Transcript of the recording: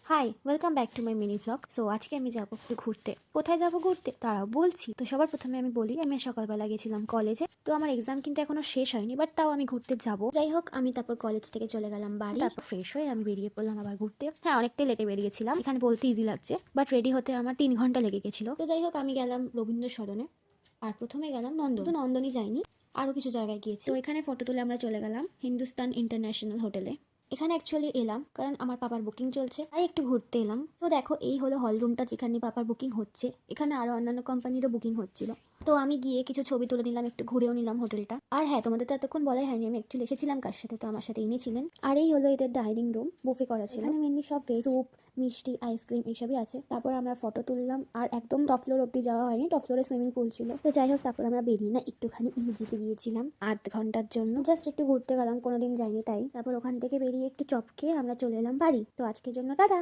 High, welcome back to my mini vlog. So আজকে আমি যাবো একটু ঘুরতে। কোথায় যাবো ঘুরতে তারাও বলছি। তো সবার প্রথমে আমি বলি, আমি সকালবেলা গেছিলাম কলেজে। তো আমার এক্সাম কিন্তু এখনো শেষ হয়নি, বাট তাও আমি ঘুরতে যাব। যাই হোক, আমি তারপর কলেজ থেকে চলে গেলাম বাড়ি। তারপর ফ্রেশ হয়ে আমি বেরিয়ে পড়লাম আবার ঘুরতে। হ্যাঁ, অনেকটাই লেটে বেরিয়েছিলাম, এখানে বলতে ইজি লাগছে, বাট রেডি হতে আমার 3 ঘন্টা লেগে গেছিল। তো যাই হোক, আমি গেলাম রবীন্দ্র সদনে। আর প্রথমে গেলাম নন্দন। তো নন্দনই যাইনি, আরও কিছু জায়গায় গিয়েছি। তো এখানে ফটো তুলে আমরা চলে গেলাম হিন্দুস্তান ইন্টারন্যাশনাল হোটেলে। এখানে অ্যাকচুয়ালি এলাম কারণ আমার পাপার বুকিং চলছে, তাই একটু ঘুরতে এলাম। তো দেখো, এই হলো হল রুমটা যেখানে পাপার বুকিং হচ্ছে। এখানে আরো অন্যান্য কোম্পানিরও বুকিং হচ্ছিল। তো আমি গিয়ে কিছু ছবি তুলে নিলাম, একটু ঘুরেও নিলাম হোটেলটা। আর হ্যাঁ, তোমাদের তো এতক্ষণ বলাই হয়নি আমি অ্যাকচুয়ালি এসেছিলাম কার সাথে। তো আমার সাথে ইনি ছিলেন। আর এই হলো এদের ডাইনিং রুম, বুফে করা ছিল। এখানে মেনলি সব ভেজ, স্যুপ, মিষ্টি, আইসক্রিম এইসবই আছে। তারপর আমরা ফটো তুললাম, আর একদম টপ ফ্লোর অব্দি যাওয়া হয়নি, টপ ফ্লোরে সুইমিং পুল ছিল। তো যাই হোক, তারপর আমরা বেরিয়ে না একটুখানি ইউজিতে গিয়েছিলাম 8 ঘন্টার জন্য, জাস্ট একটু ঘুরতে গেলাম, কোনোদিন যাইনি তাই। তারপর ওখান থেকে বেরিয়ে একটু চপ খেয়ে আমরা চলে এলাম বাড়ি। তো আজকের জন্য টাটা।